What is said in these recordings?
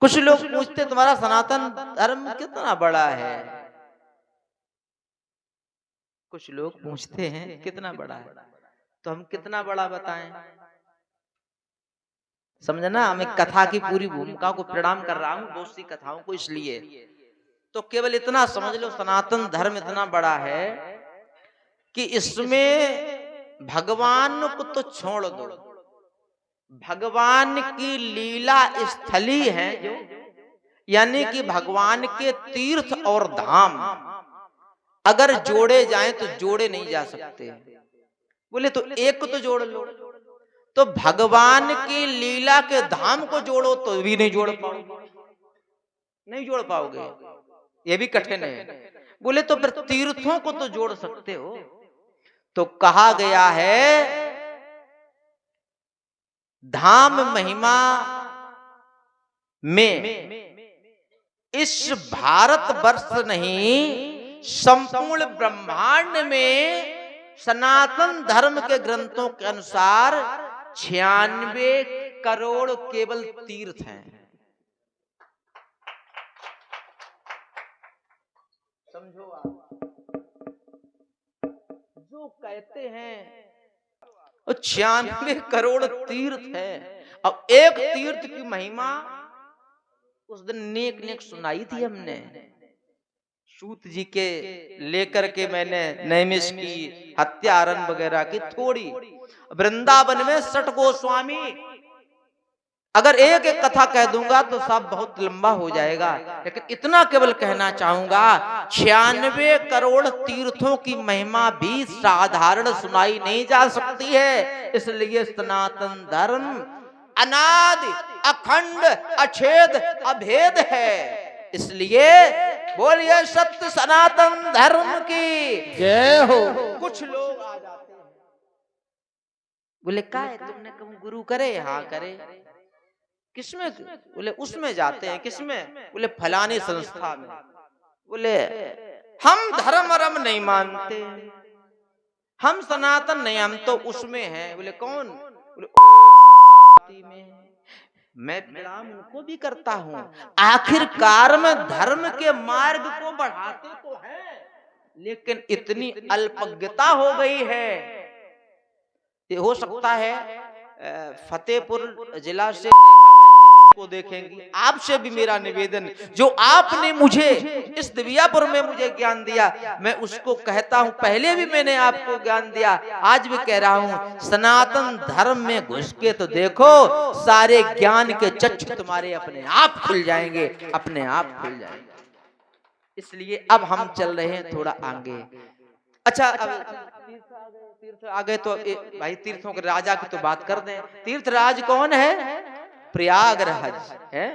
कुछ लोग पूछते तुम्हारा सनातन धर्म कितना बड़ा है, कुछ लोग पूछते हैं कितना बड़ा है, तो हम कितना बड़ा बताएं। समझना, मैं कथा की पूरी भूमिका को प्रणाम कर रहा हूं, बहुत सी कथाओं को, इसलिए तो केवल इतना समझ लो, सनातन धर्म इतना बड़ा है कि इसमें भगवान को तो छोड़ दो, भगवान की लीला स्थली है जो, यानी कि भगवान के तीर्थ और धाम अगर जोड़े जाएं तो जोड़े नहीं जा सकते। बोले तो एक को तो जोड़ लो, तो भगवान की लीला के धाम को जोड़ो तो भी नहीं जोड़ पाओगे, नहीं जोड़ पाओगे, ये भी कठिन है। बोले तो फिर तीर्थों को तो जोड़ सकते हो। तो कहा गया है धाम महिमा में इस भारत वर्ष नहीं, संपूर्ण ब्रह्मांड में सनातन धर्म के ग्रंथों के अनुसार 96 करोड़ केवल तीर्थ हैं। समझो आप, जो कहते हैं 96 करोड़ तीर्थ है। अब एक तीर्थ की महिमा उस दिन नेक नेक सुनाई थी हमने, सूत जी के लेकर के मैंने नैमिष की हत्या आरंभ वगैरह की थोड़ी। वृंदावन में 60 गोस्वामी, अगर एक एक कथा कह दूंगा तो सब बहुत लंबा हो जाएगा, लेकिन इतना केवल कहना चाहूंगा 96 करोड़ तीर्थों की महिमा भी साधारण सुनाई नहीं जा सकती है। इसलिए सनातन धर्म अनादि अखंड अछेद अभेद है। इसलिए बोलिए सत्य सनातन धर्म की जय हो। कुछ लोग आ जाते हैं, बोले का है तुमने कब गुरु करे? हाँ करे। किसमें? बोले उसमें जाते हैं। किसमें? बोले फलानी संस्था में। बोले हम धर्म रम नहीं मानते, हम सनातन नहीं, हम तो उसमें हैं। बोले कौन? बोले में। मैं प्रणाम उनको भी करता हूं, आखिरकार में धर्म के मार्ग को बढ़ाते तो हैं, लेकिन इतनी अल्पज्ञता हो गई है। ये हो सकता है फतेहपुर जिला से को देखेंगी। आपसे भी मेरा निवेदन, जो आपने मुझे इस दिव्यापुर में मुझे ज्ञान दिया, मैं उसको कहता हूं, पहले भी मैंने आपको ज्ञान दिया, आज भी कह रहा हूं, सनातन धर्म में घुस के तो देखो, सारे ज्ञान के चक्षु तुम्हारे अपने आप खुल जाएंगे, अपने आप खुल जाएंगे। इसलिए अब हम चल रहे हैं थोड़ा आगे। अच्छा, अब तीर्थ आ गए तो भाई तीर्थों के राजा की तो बात कर दें। तीर्थराज कौन है? प्रयागराज है।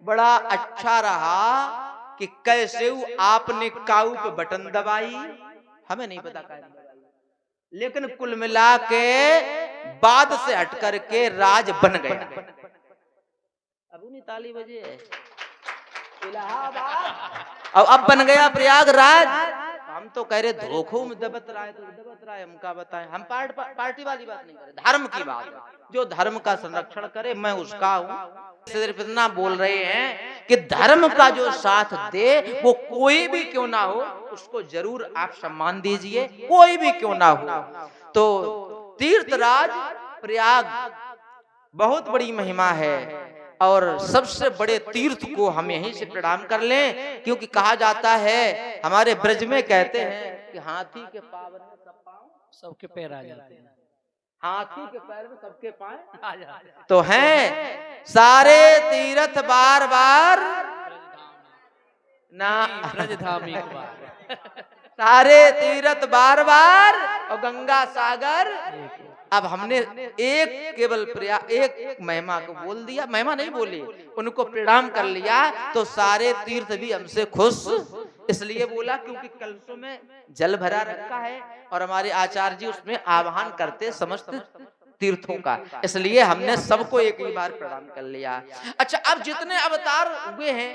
बड़ा अच्छा रहा कि कैसे आपने काऊ पे बटन दबाई, हमें नहीं पता क्या, लेकिन कुल मिला के बाद से हट करके राज बन गया। अब नहीं ताली बजे इलाहाबाद, अब बन गया प्रयागराज। हम तो कह रहे धोखों में दबत रहा है, तो दबत रहा है, हम क्या बताएं। हम पार्टी वाली बात नहीं कर रहे, धर्म की बात है। जो धर्म का संरक्षण करे मैं उसका हूं। सिर्फ इतना बोल रहे हैं कि धर्म का जो साथ दे, वो कोई भी क्यों ना हो, उसको जरूर आप सम्मान दीजिए, कोई भी क्यों ना हो। तो तीर्थराज प्रयाग बहुत बड़ी महिमा है, और सबसे बड़े तीर्थ को हम यहीं से प्रणाम कर लें, क्योंकि कहा जाता है, हमारे ब्रज में कहते हैं कि हाथी के पाँव में सबके पैर आ जाते हैं, हाथी के पैर में सबके पाँव आ जाते हैं। तो हैं सारे तीर्थ बार बार ना ब्रजधामी सारे तीर्थ बार बार और गंगा सागर। अब हमने एक केवल एक महिमा को बोल दिया, महिमा नहीं बोली, उनको प्रणाम कर लिया, तो सारे तीर्थ भी हमसे खुश इसलिए बोला क्योंकि कलशों में जल भरा रखा है, और हमारे आचार्य जी उसमें आह्वान करते समस्त तीर्थों का, इसलिए हमने सबको एक ही बार प्रणाम कर लिया। अच्छा, अब जितने अवतार हुए हैं,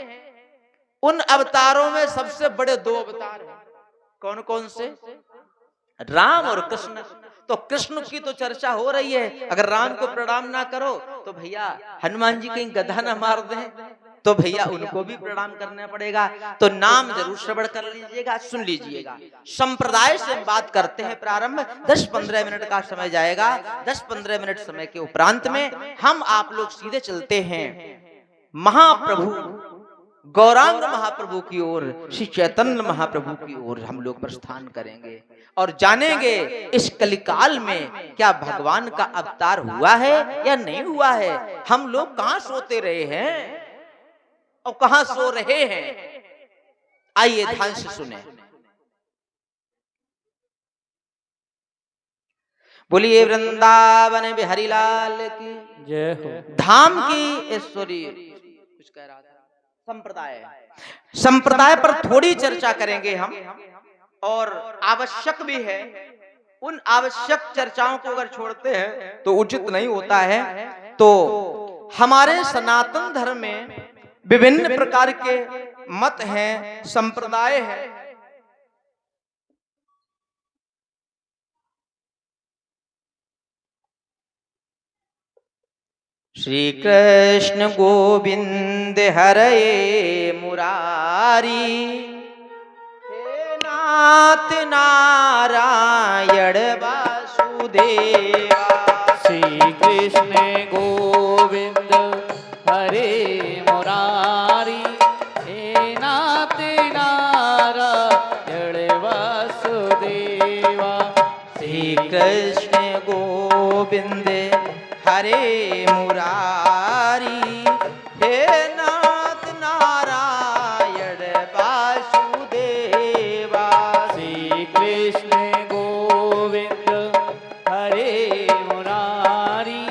उन अवतारों में सबसे बड़े 2 अवतार हैं। कौन कौन से? राम और कृष्ण। तो कृष्ण की तो चर्चा हो रही है, अगर राम को प्रणाम ना करो तो भैया हनुमान जी कहीं गधा ना मार दें, तो भैया उनको भी प्रणाम करना पड़ेगा। तो नाम जरूर श्रवण कर लीजिएगा, सुन लीजिएगा। संप्रदाय से हम बात करते हैं प्रारंभ। 10-15 मिनट का समय जाएगा। 10-15 मिनट समय के उपरांत में हम आप लोग सीधे चलते हैं महाप्रभु गौरांग महाप्रभु की ओर, श्री चैतन्य महाप्रभु की ओर हम लोग प्रस्थान करेंगे और जानेंगे इस कलिकाल में क्या भगवान का अवतार हुआ है या नहीं हुआ है। हम लोग कहां सोते रहे हैं और कहां सो रहे हैं। आइए ध्यान से सुने। बोलिए वृंदावन बिहारी लाल की जय हो। धाम की ईश्वरी। कुछ कह रहा था। संप्रदाय पर थोड़ी चर्चा करेंगे हम, और आवश्यक भी है। उन आवश्यक चर्चाओं को अगर छोड़ते हैं तो उचित नहीं होता है। तो हमारे सनातन धर्म में विभिन्न प्रकार के मत हैं, संप्रदाय हैं। श्री कृष्ण गोविंद हरे मुरारी, हे नाथ नारायण वासुदेवा। श्री कृष्ण गोविंद हरे मुरारी, हे नाथ नारायण वासुदेवा। श्री कृष्ण गोविंद हरे मुरारी, हे नाथ नारायण वासुदेवा। श्री कृष्ण गोविंद हरे मुरारी,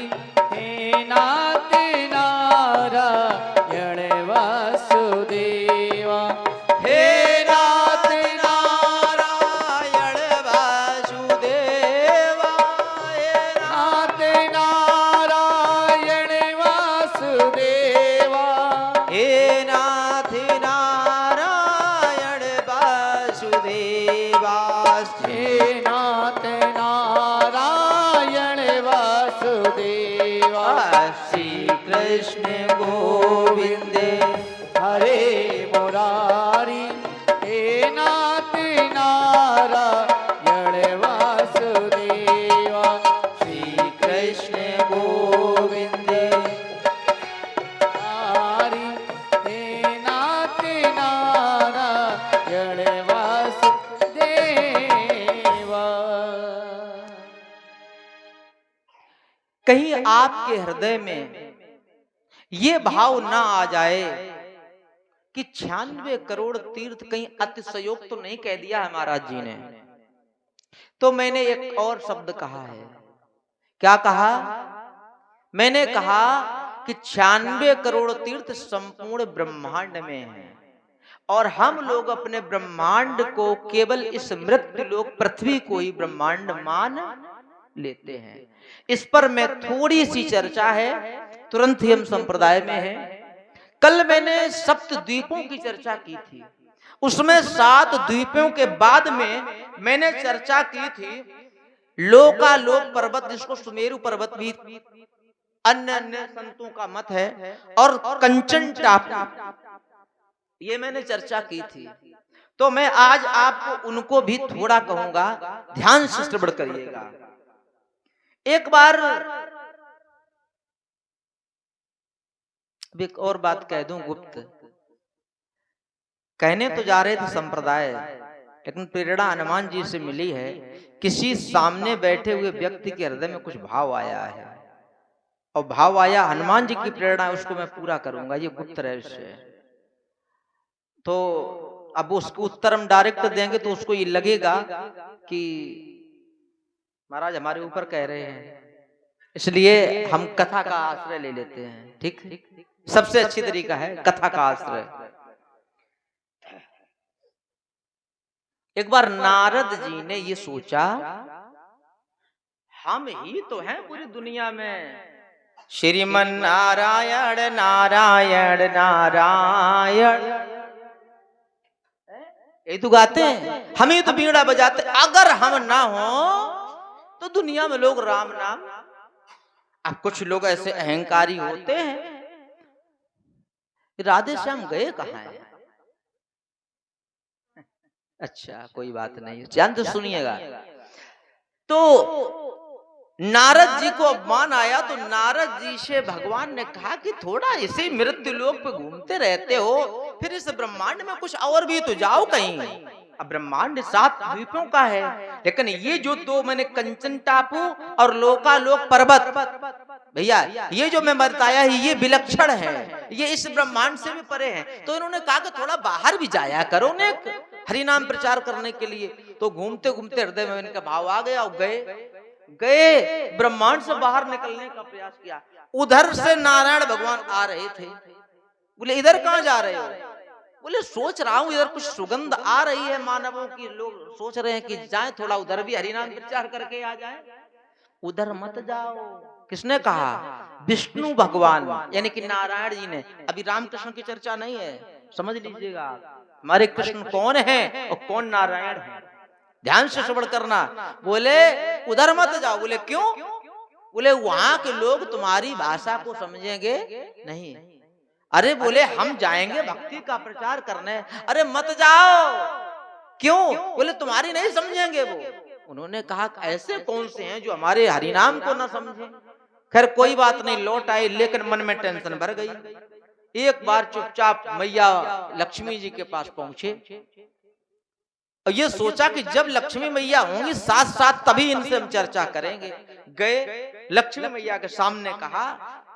हे नाथ नारायण वासुदेवा। हे नाथ नारायण वासुदेवा, हे नाथ नारायण वासुदेवा। हे नाथ नारायण वासुदेवा। हे नाथ नारायण वासुदेवा। श्री कृष्ण गोविंद हरे मुरारी, हे नाथ नारायण वासुदेवा। श्री कृष्ण गोविंद हरि, हे नाथ नारायण वासुदेवा। कहीं आपके हृदय में ये भाव ना आ जाए कि 96 करोड़ तीर्थ कहीं अतिशयोक्त तो नहीं कह दिया है महाराज जी ने। तो मैंने एक और शब्द कहा है। क्या कहा? मैंने कहा कि 96 करोड़ तीर्थ संपूर्ण ब्रह्मांड में है, और हम लोग अपने ब्रह्मांड को केवल इस मृत्यु लोक पृथ्वी को ही ब्रह्मांड मान लेते हैं। इस पर मैं थोड़ी सी चर्चा है, तुरंत ही हम संप्रदाय में हैं। कल मैंने सप्त द्वीपों की चर्चा की थी। उसमें 7 द्वीपों के बाद में मैंने चर्चा की थी लोकालोक पर्वत, जिसको सुमेरु पर्वत भी अन्य अन्य संतों का मत है, और कंचन टापू, ये मैंने चर्चा की थी। तो मैं आज आपको उनको भी थोड़ा कहूंगा, ध्यान से श्रवण करिएगा। एक बार एक और बात कह दूं, गुप्त कहने तो जा रहे थे संप्रदाय, लेकिन प्रेरणा हनुमान जी से मिली है। किसी सामने बैठे हुए व्यक्ति के हृदय में कुछ भाव आया है, और भाव आया हनुमान जी की प्रेरणा, उसको मैं पूरा करूंगा। ये गुप्त रहस्य है। तो अब उसको उत्तर हम डायरेक्ट देंगे तो उसको ये लगेगा कि महाराज हमारे ऊपर कह रहे हैं, इसलिए हम कथा का आश्रय ले लेते हैं। ठीक, सबसे अच्छी तरीका है कथा का आश्रय। एक बार नारद जी ने ये सोचा, हम ही तो हैं पूरी दुनिया में, श्रीमन नारायण नारायण नारायण, यही तो गाते हैं, हम ही तो बीड़ा बजाते। अगर हम ना हो तो दुनिया में लोग राम नाम। अब कुछ लोग ऐसे अहंकारी होते हैं राधे श्याम गए कहाँ हैं? अच्छा कोई बात नहीं, ध्यान से सुनिएगा। तो नारद जी को अपमान आया तो नारद जी से भगवान ने कहा कि थोड़ा इसी मृत्यु लोक पे घूमते रहते हो, फिर इस ब्रह्मांड में कुछ और भी तो जाओ कहीं। अब ब्रह्मांड 7 द्वीपों का है, लेकिन ये जो 2 मैंने कंचन टापू और लोकालोक पर्वत, भैया ये जो मैं बताया है ये विलक्षण है, ये इस ब्रह्मांड से भी परे है। तो इन्होंने कहा कि थोड़ा बाहर भी जाया करो ने हरि नाम प्रचार करने के लिए। तो घूमते घूमते हृदय में इनका भाव आ गया और गए ब्रह्मांड से बाहर निकलने का प्रयास किया। उधर से नारायण भगवान आ रहे थे। बोले इधर कहां जा रहे हो? बोले सोच रहा हूं इधर कुछ सुगंध आ रही है मानवों की, लोग सोच रहे हैं कि जाएं थोड़ा उधर भी हरिनाम प्रचार करके आ जाएं। उधर मत जाओ। किसने कहा? विष्णु भगवान यानी कि नारायण जी ने। अभी रामकृष्ण की चर्चा नहीं है, समझ लीजिएगा हमारे कृष्ण कौन है और कौन नारायण है, ध्यान से श्रवण करना। बोले उधर मत जाओ। बोले क्यों? बोले वहां के लोग तुम्हारी भाषा को समझेंगे नहीं। अरे बोले हम जाएंगे भक्ति का प्रचार करने। अरे मत जाओ। क्यों? बोले तुम्हारी नहीं समझेंगे वो। उन्होंने कहा ऐसे कौन से हैं जो हमारे हरिनाम को ना समझे। खैर कोई बात नहीं, लौट आए, लेकिन मन में टेंशन भर गई। एक बार चुपचाप मैया लक्ष्मी जी के पास पहुंचे और ये सोचा कि जब लक्ष्मी मैया होंगी साथ साथ तभी इनसे हम चर्चा करेंगे। गए लक्ष्मी मैया के सामने कहा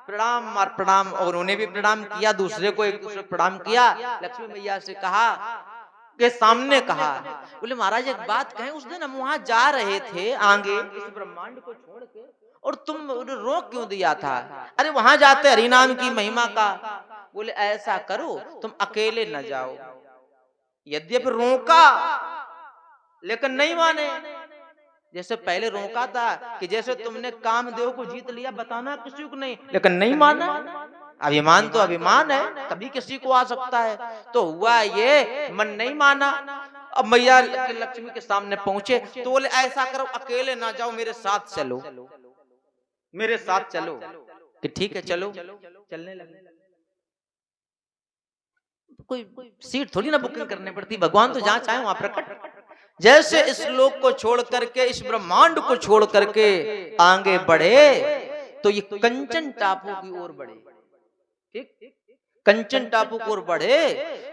प्रणाम और प्रणाम, और उन्हें भी प्रणाम किया, दूसरे को एक दूसरे प्रणाम किया। लक्ष्मी मैया से कहा के सामने कहा, बोले महाराज एक बात कहें, उस दिन हम वहां जा रहे थे आगे इस ब्रह्मांड को छोड़ के, और तुम रोक क्यों दिया था? अरे वहां जाते हरिनाम की महिमा का। बोले ऐसा करो तुम अकेले न जाओ। यद्यपि रोका लेकिन नहीं माने। जैसे पहले रोका था कि जैसे तुमने कामदेव को जीत लिया, बताना किसी को नहीं, लेकिन नहीं माना। अभिमान तो अभिमान है, कभी किसी को आ सकता है। तो हुआ ये, मन नहीं माना। अब मैया लक्ष्मी के सामने पहुंचे तो बोले ऐसा करो अकेले ना जाओ, मेरे साथ चलो, मेरे साथ चलो। कि ठीक है चलो। चलने लगे। कोई सीट थोड़ी ना बुकिंग करनी पड़ती, भगवान तो जहां चाहे वहां प्रकट। जैसे इस लोक को छोड़ करके, इस ब्रह्मांड को छोड़ करके आगे बढ़े तो ये कंचन टापू की ओर बढ़े। ठीक, कंचन टापू की ओर बढ़े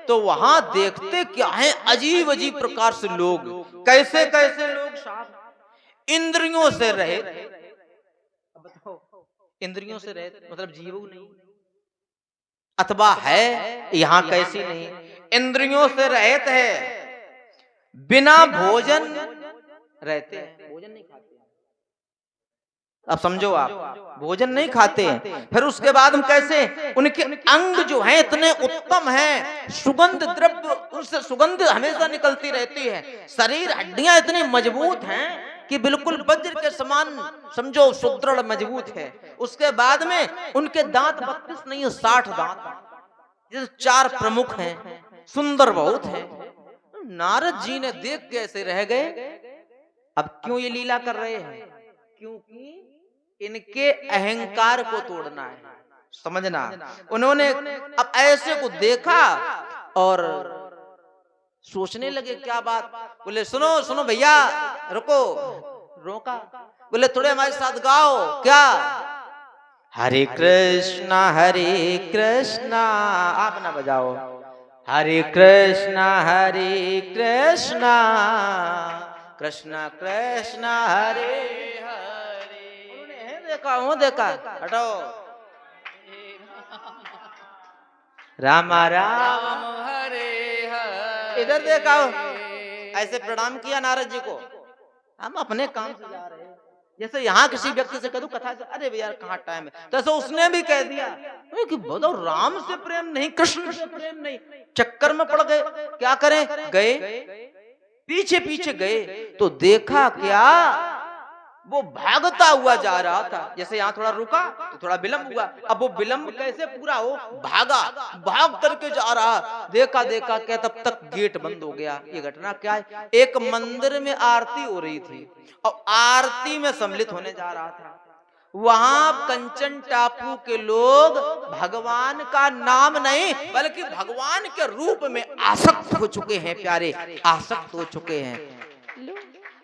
तो वहां देखते क्या है, अजीब अजीब प्रकार से लोग, कैसे कैसे लोग साहब इंद्रियों से रहे। बताओ इंद्रियों से रहे मतलब जीवो नहीं, अथवा है यहां कैसी नहीं, इंद्रियों से रहित है, बिना भोजन रहते हैं, भोजन नहीं खाते। अब समझो आप, भोजन नहीं खाते हैं। फिर उसके बाद हम कैसे, उनके अंग जो हैं इतने उत्तम हैं, सुगंध द्रव्य उनसे सुगंध हमेशा निकलती रहती है। शरीर हड्डियां इतनी मजबूत हैं कि बिल्कुल वज्र के समान समझो सुदृढ़ मजबूत है। उसके बाद में उनके दांत 32 नहीं 60 दांत, जैसे 4 प्रमुख हैं, सुंदर बहुत है। नारद जी ने देख के ऐसे रह गए। अब क्यों ये लीला कर रहे हैं? क्योंकि इनके अहंकार को तोड़ना है, समझना। उन्होंने अब ऐसे को देखा और सोचने लगे क्या बात। बोले सुनो सुनो भैया, रुको। रोका। बोले थोड़े हमारे साथ गाओ। क्या? हरे कृष्णा आप ना बजाओ। हरे कृष्णा कृष्णा कृष्णा हरे हरे। उन्होंने देखा, वो देखा, हटो। राम राम हरे हरे। इधर देखा, ऐसे प्रणाम किया नारद जी को। हम अपने काम से जा रहे हैं। जैसे यहाँ किसी व्यक्ति से करूँ कथा से, अरे भैया कहाँ टाइम है, तो उसने भी कह दिया कि बताओ राम से प्रेम नहीं, कृष्ण से प्रेम नहीं, चक्कर में पड़ गए। क्या करें? गए पीछे पीछे गए तो देखा क्या, वो भागता हुआ जा रहा था। जैसे यहाँ थोड़ा रुका तो थोड़ा विलंब हुआ, अब वो विलंब कैसे पूरा हो, भागा, भाग करके जा रहा। देखा देखा क्या, तब तक गेट बंद हो गया। ये घटना क्या है? एक मंदिर में आरती हो रही थी और आरती में सम्मिलित होने जा रहा था। वहां कंचन टापू के लोग भगवान का नाम नहीं बल्कि भगवान के रूप में आसक्त हो चुके हैं प्यारे, आसक्त हो चुके हैं।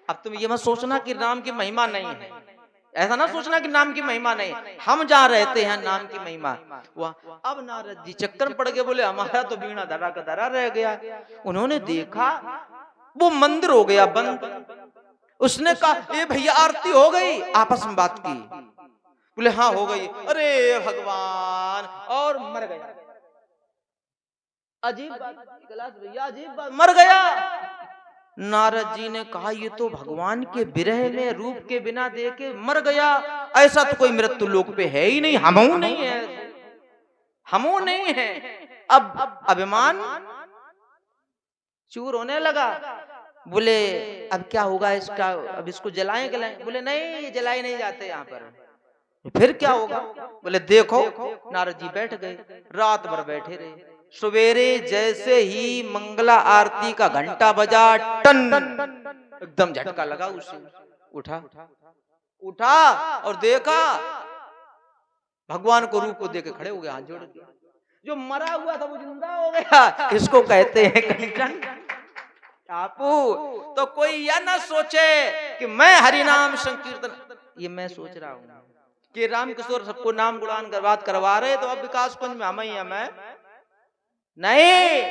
अब तुम ये मत सोचना कि नाम की महिमा नहीं है, ऐसा ना सोचना कि नाम की महिमा नहीं, हम जहाँ रहते हैं नाम की महिमा वहाँ। अब नारद जी चक्कर में पड़ गए, बोले हमारा तो बीणा धरा का धरा रह गया। उन्होंने देखा वो मंदिर हो गया बंद। उसने कहा ए भैया आरती हो गई, आपस में बात की, बोले हाँ हो गई। अरे भगवान, और मर गया। अजीब बात भैया, अजीब बात, मर गया। नारद जी ने कहा ये तो भगवान के विरह में रूप के बिना देखे मर गया, ऐसा तो कोई मृत्यु लोक पे है ही नहीं, हमहू नहीं है, हमू नहीं है। अब अभिमान चूर होने लगा। बोले अब क्या होगा इसका, अब इसको जलाएं गलाएं? बोले नहीं, ये जलाए नहीं जाते यहाँ पर। फिर क्या होगा? बोले देखो। नारद जी बैठ गए, रात भर बैठे रहे। सवेरे जैसे ही मंगला आरती का घंटा बजा, टन एकदम झटका लगा उसे। उठा और देखा भगवान को रूप को देख खड़े हो गए, हाथ जोड़ के। जो मरा हुआ था वो जिंदा हो गया। इसको कहते हैं कंचन टापू। तो कोई यह ना सोचे कि मैं हरिनाम संकीर्तन, ये मैं सोच रहा हूँ कि राम किशोर सबको नाम गुणान बात करवा रहे, तो अब विकास कुंज में हम ही हमें नहीं।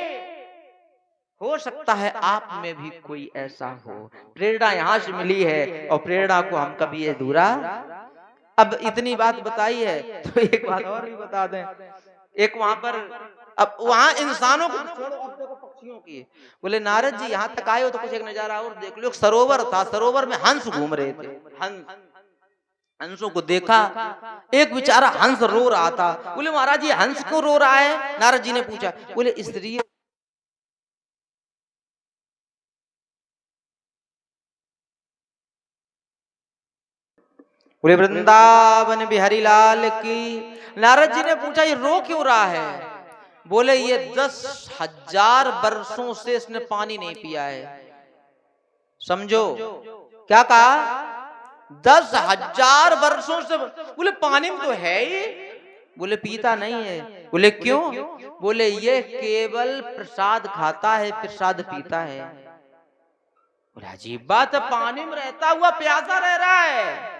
हो सकता है आप में भी कोई ऐसा हो। प्रेरणा यहाँ से मिली है और प्रेरणा को हम कभी अधूरा। अब इतनी बात बताई है तो एक बात और भी बता दें। एक वहां पर, अब वहां इंसानों को छोड़ो, अब देखो पक्षियों की। बोले नारद जी यहाँ तक आए हो तो कुछ एक नजारा और देख लो। एक सरोवर था, सरोवर में हंस घूम रहे थे। हंसों को देखा, एक बेचारा हंस रो रहा था। बोले महाराज जी हंस क्यों रो रहा है? नारद जी ने पूछा। बोले स्त्री बोले वृंदावन बिहारी लाल की। नारद जी ने पूछा ये रो क्यों रहा है? बोले ये 10,000 वर्षों से इसने पानी नहीं पिया है। समझो क्या कहा? 10,000 वर्षों से। बोले पानी में तो है ही। बोले पीता नहीं है। बोले क्यों? बोले ये केवल प्रसाद खाता है, प्रसाद पीता है। बोले अजीब बात है, पानी में रहता हुआ प्यासा रह रहा है।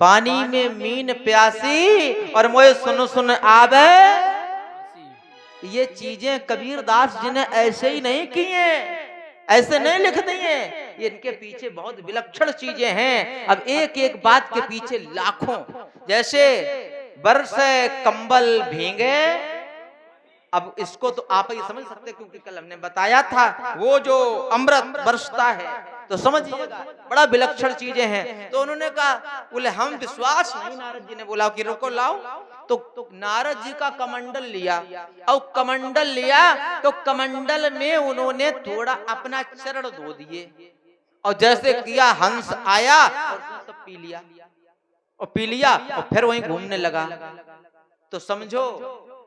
पानी में मीन प्यासी और मोए सुन सुन आवे। ये चीजें कबीरदास जी ने ऐसे ही नहीं की हैं, ऐसे नहीं लिख दी हैं। ये इनके पीछे बहुत विलक्षण चीजें हैं। अब एक एक बात के पीछे लाखों, जैसे बरसे कंबल भीगे। अब इसको तो आप ही समझ सकते, क्योंकि कल हमने बताया था वो जो अमृत बरसता है, तो समझिएगा बड़ा विलक्षण चीजें हैं। तो उन्होंने कहा, बोले हम विश्वास नहीं। नारद जी ने बोला कि रुको लाओ। तो नारद जी का कमंडल लिया, और कमंडल लिया तो कमंडल में उन्होंने थोड़ा अपना चरण धो दिए, और जैसे किया हंस आया और सब पी लिया, और पी लिया और फिर वहीं घूमने लगा। तो समझो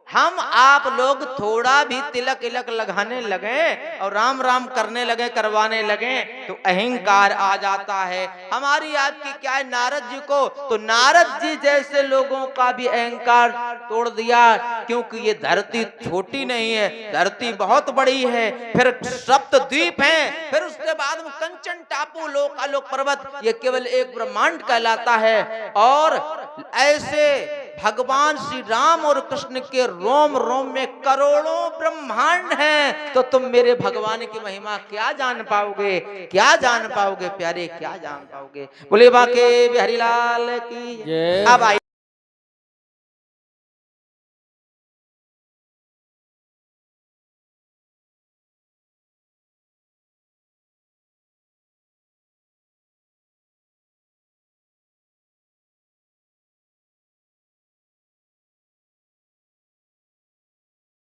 हम आप लोग थोड़ा भी तिलक इलक लगाने लगे और राम राम करने लगे, करवाने लगे, तो अहंकार आ जाता है। हमारी आपकी क्या है, नारद जी को तो नारद जी जैसे लोगों का भी अहंकार तोड़ दिया। क्योंकि ये धरती छोटी नहीं है, धरती बहुत बड़ी है, फिर सप्त द्वीप हैं, फिर उसके बाद कंचन टापू, लोक आलोक पर्वत, ये केवल एक ब्रह्मांड कहलाता है। और ऐसे भगवान श्री राम और कृष्ण के रोम रोम में करोड़ों ब्रह्मांड हैं। तो तुम मेरे भगवान की महिमा क्या जान पाओगे, क्या जान पाओगे प्यारे, क्या जान पाओगे। बोले बाके बिहारी लाल की। अब